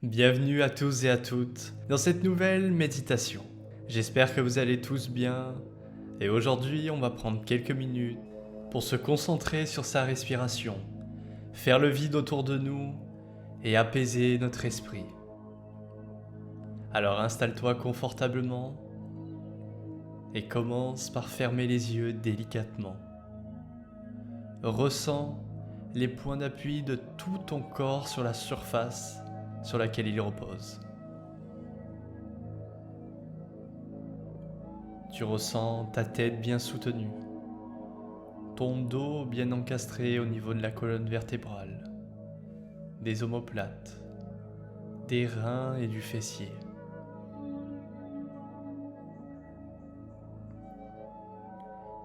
Bienvenue à tous et à toutes dans cette nouvelle méditation. J'espère que vous allez tous bien et aujourd'hui on va prendre quelques minutes pour se concentrer sur sa respiration, faire le vide autour de nous et apaiser notre esprit. Alors installe-toi confortablement et commence par fermer les yeux délicatement. Ressens les points d'appui de tout ton corps sur la surface sur laquelle il repose. Tu ressens ta tête bien soutenue, ton dos bien encastré au niveau de la colonne vertébrale, des omoplates, des reins et du fessier.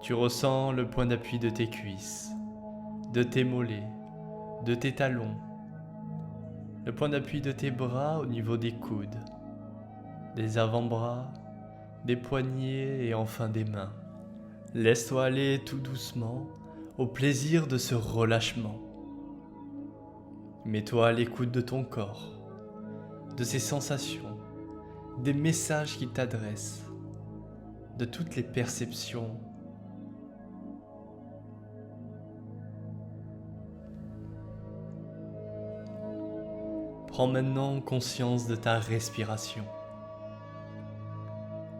Tu ressens le point d'appui de tes cuisses, de tes mollets, de tes talons, le point d'appui de tes bras au niveau des coudes, des avant-bras, des poignets et enfin des mains. Laisse-toi aller tout doucement au plaisir de ce relâchement. Mets-toi à l'écoute de ton corps, de ses sensations, des messages qu'il t'adresse, de toutes les perceptions. Prends maintenant conscience de ta respiration.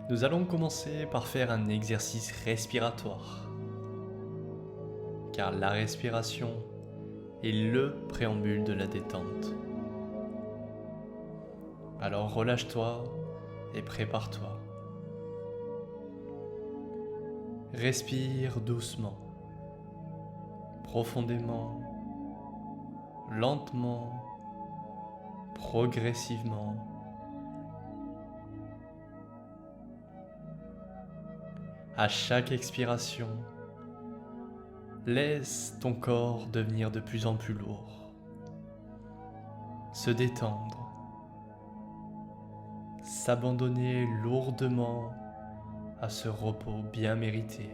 Nous allons commencer par faire un exercice respiratoire, car la respiration est le préambule de la détente. Alors relâche-toi et prépare-toi. Respire doucement, profondément, lentement, progressivement. À chaque expiration, laisse ton corps devenir de plus en plus lourd, se détendre, s'abandonner lourdement à ce repos bien mérité.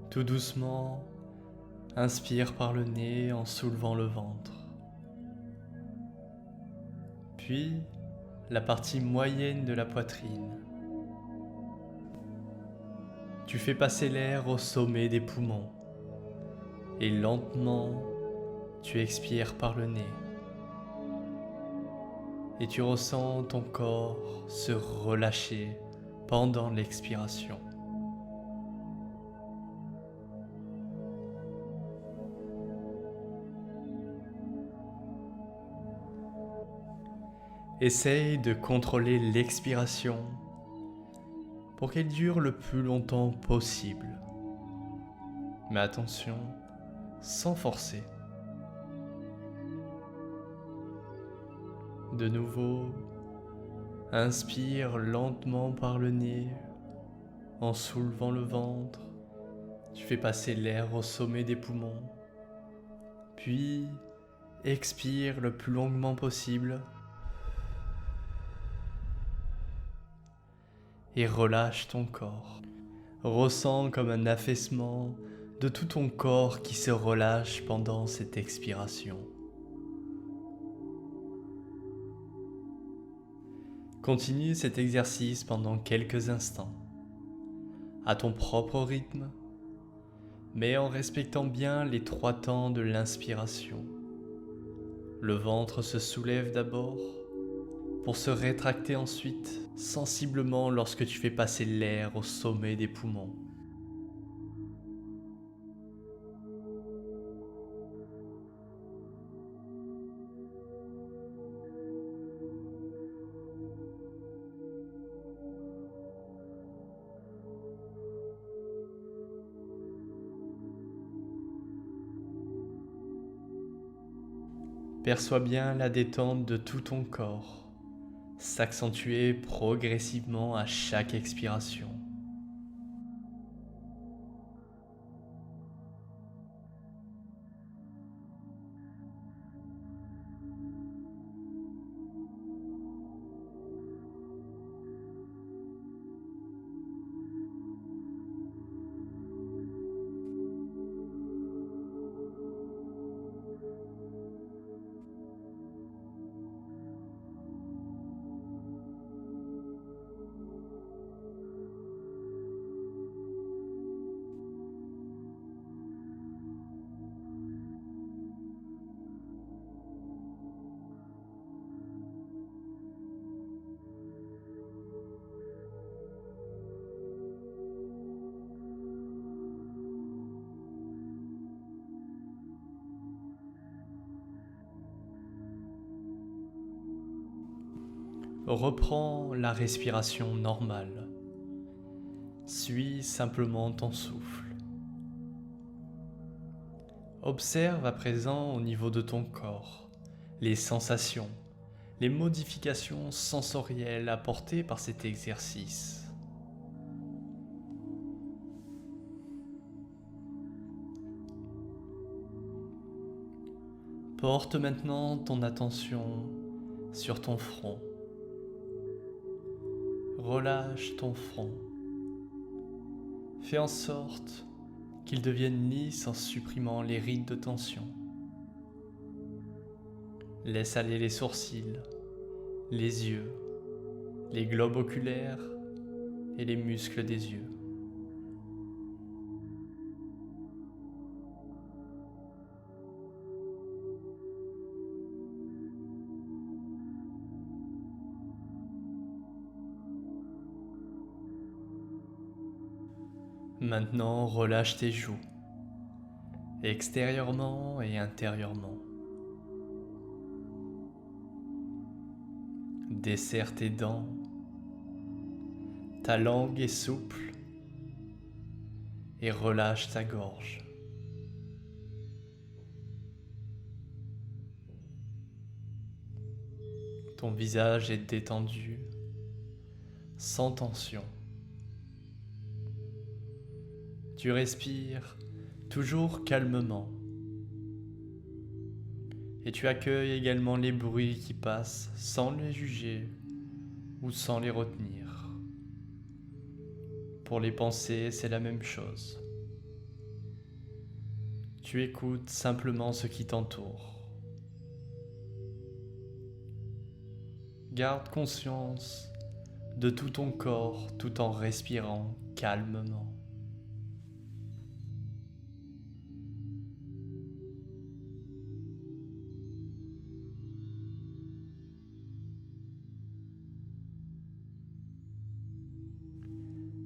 Tout doucement, inspire par le nez en soulevant le ventre. Puis, la partie moyenne de la poitrine. Tu fais passer l'air au sommet des poumons et lentement, tu expires par le nez. Et tu ressens ton corps se relâcher pendant l'expiration. Essaye de contrôler l'expiration pour qu'elle dure le plus longtemps possible. Mais attention, sans forcer. De nouveau, inspire lentement par le nez en soulevant le ventre. Tu fais passer l'air au sommet des poumons. Puis, expire le plus longuement possible. Et relâche ton corps. Ressens comme un affaissement de tout ton corps qui se relâche pendant cette expiration. Continue cet exercice pendant quelques instants, à ton propre rythme, mais en respectant bien les 3 temps de l'inspiration. Le ventre se soulève d'abord, pour se rétracter ensuite, sensiblement lorsque tu fais passer l'air au sommet des poumons. Perçois bien la détente de tout ton corps, s'accentuer progressivement à chaque expiration. reprends la respiration normale. Suis simplement ton souffle. Observe à présent au niveau de ton corps les sensations, les modifications sensorielles apportées par cet exercice. Porte maintenant ton attention sur ton front. Relâche ton front. Fais en sorte qu'il devienne lisse en supprimant les rides de tension. Laisse aller les sourcils, les yeux, les globes oculaires et les muscles des yeux. Maintenant, relâche tes joues, extérieurement et intérieurement. Desserre tes dents, ta langue est souple et relâche ta gorge. Ton visage est détendu, sans tension. Tu respires toujours calmement. Et tu accueilles également les bruits qui passent sans les juger ou sans les retenir. Pour les pensées, c'est la même chose. Tu écoutes simplement ce qui t'entoure. Garde conscience de tout ton corps tout en respirant calmement.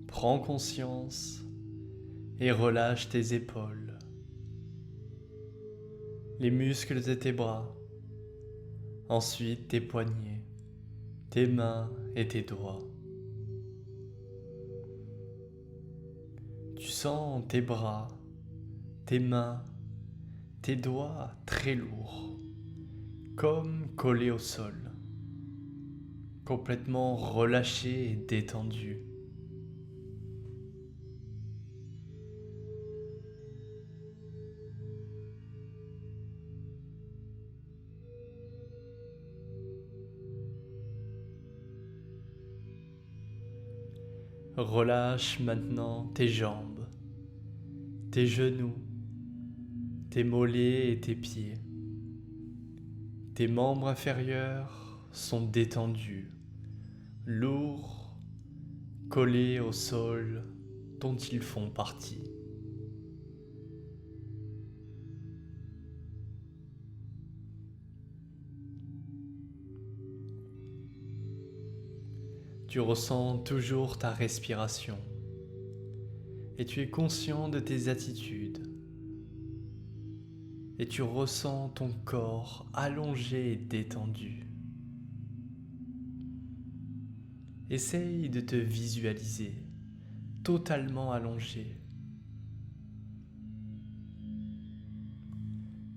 Prends conscience et relâche tes épaules, les muscles de tes bras, ensuite tes poignets, tes mains et tes doigts. Tu sens tes bras, tes mains, tes doigts très lourds, comme collés au sol, complètement relâchés et détendus. Relâche maintenant tes jambes, tes genoux, tes mollets et tes pieds. Tes membres inférieurs sont détendus, lourds, collés au sol dont ils font partie. Tu ressens toujours ta respiration et tu es conscient de tes attitudes et tu ressens ton corps allongé et détendu. Essaye de te visualiser totalement allongé.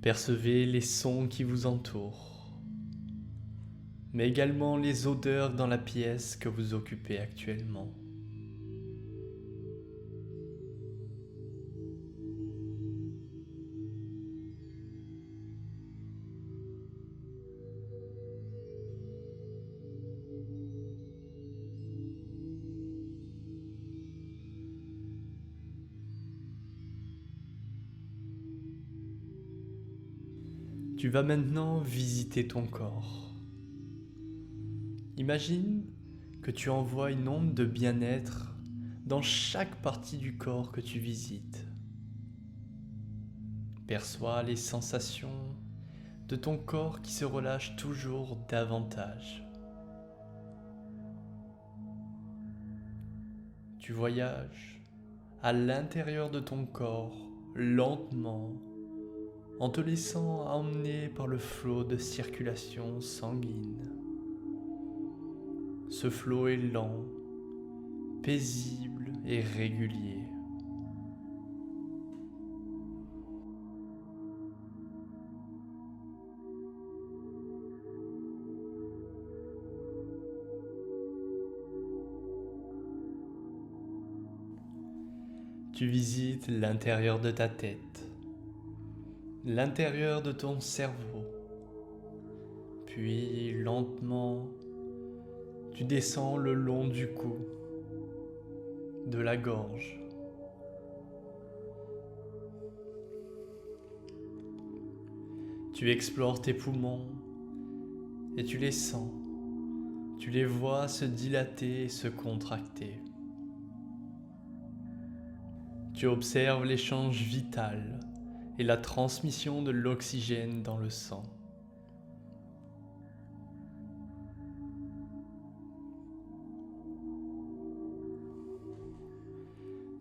Percevez les sons qui vous entourent, mais également les odeurs dans la pièce que vous occupez actuellement. Tu vas maintenant visiter ton corps. Imagine que tu envoies une onde de bien-être dans chaque partie du corps que tu visites. Perçois les sensations de ton corps qui se relâche toujours davantage. Tu voyages à l'intérieur de ton corps lentement en te laissant emmener par le flot de circulation sanguine. Ce flot est lent, paisible et régulier. Tu visites l'intérieur de ta tête, l'intérieur de ton cerveau, puis lentement, tu descends le long du cou, de la gorge. Tu explores tes poumons et tu les sens, tu les vois se dilater et se contracter. Tu observes l'échange vital et la transmission de l'oxygène dans le sang.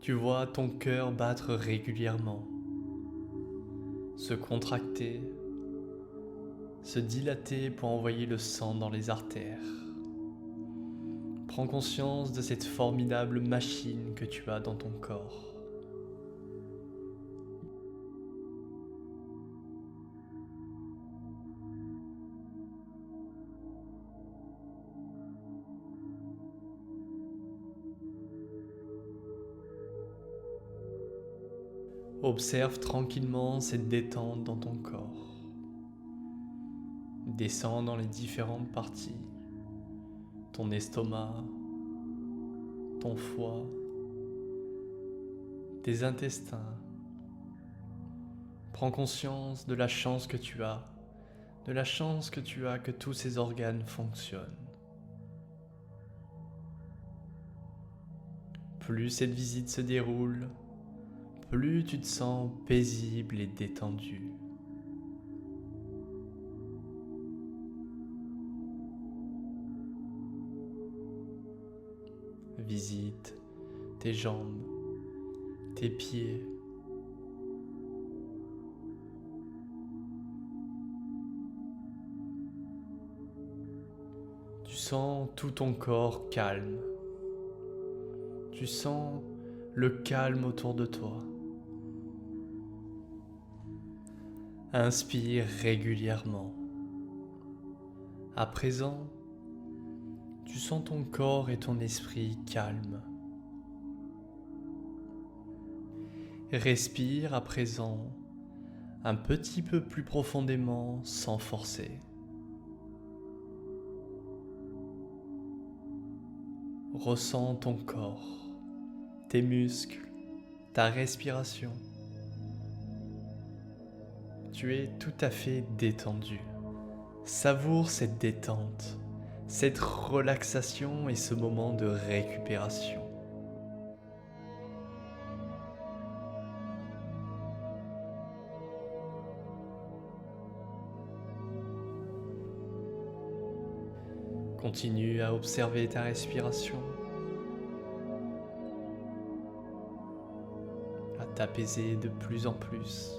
Tu vois ton cœur battre régulièrement, se contracter, se dilater pour envoyer le sang dans les artères. Prends conscience de cette formidable machine que tu as dans ton corps. Observe tranquillement cette détente dans ton corps. Descends dans les différentes parties, ton estomac, ton foie, tes intestins. Prends conscience de la chance que tu as, de la chance que tu as que tous ces organes fonctionnent. Plus cette visite se déroule, plus tu te sens paisible et détendu. Visite tes jambes, tes pieds. Tu sens tout ton corps calme. Tu sens le calme autour de toi. Inspire régulièrement. À présent, tu sens ton corps et ton esprit calmes. Respire à présent un petit peu plus profondément sans forcer. Ressens ton corps, tes muscles, ta respiration. Tu es tout à fait détendu. Savoure cette détente, cette relaxation et ce moment de récupération. Continue à observer ta respiration, à t'apaiser de plus en plus.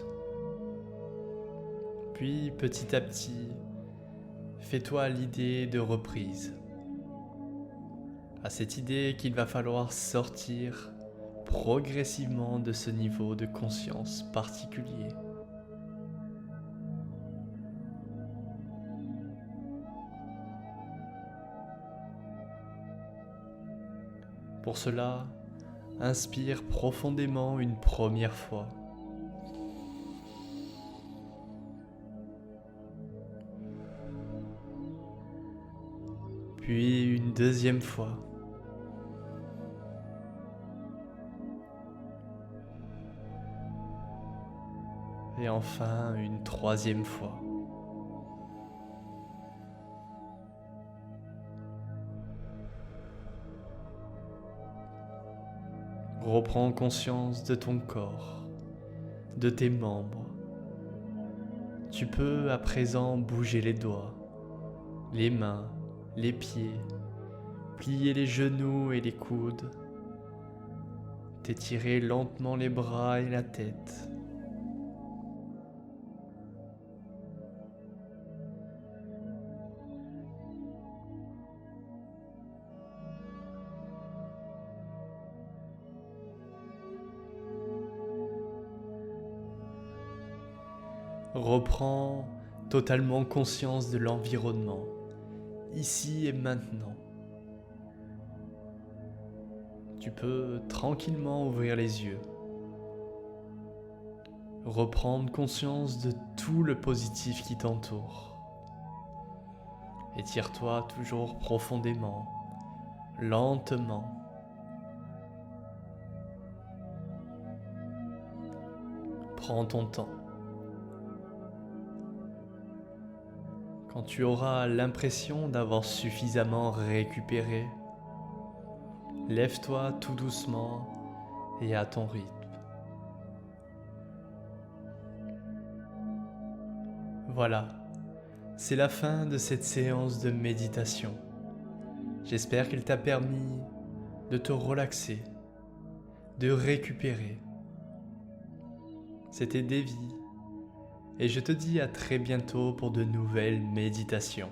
Puis petit à petit, fais-toi l'idée de reprise. À cette idée qu'il va falloir sortir progressivement de ce niveau de conscience particulier. Pour cela, inspire profondément une première fois. Puis une deuxième fois. Et enfin une troisième fois. Reprends conscience de ton corps, de tes membres. Tu peux à présent bouger les doigts, les mains, les pieds, plier les genoux et les coudes, t'étirer lentement les bras et la tête. Reprends totalement conscience de l'environnement, ici et maintenant. Tu peux tranquillement ouvrir les yeux. Reprendre conscience de tout le positif qui t'entoure. Étire-toi toujours profondément, lentement. Prends ton temps. Quand tu auras l'impression d'avoir suffisamment récupéré, lève-toi tout doucement et à ton rythme. Voilà, c'est la fin de cette séance de méditation. J'espère qu'elle t'a permis de te relaxer, de récupérer. C'était Davy et je te dis à très bientôt pour de nouvelles méditations.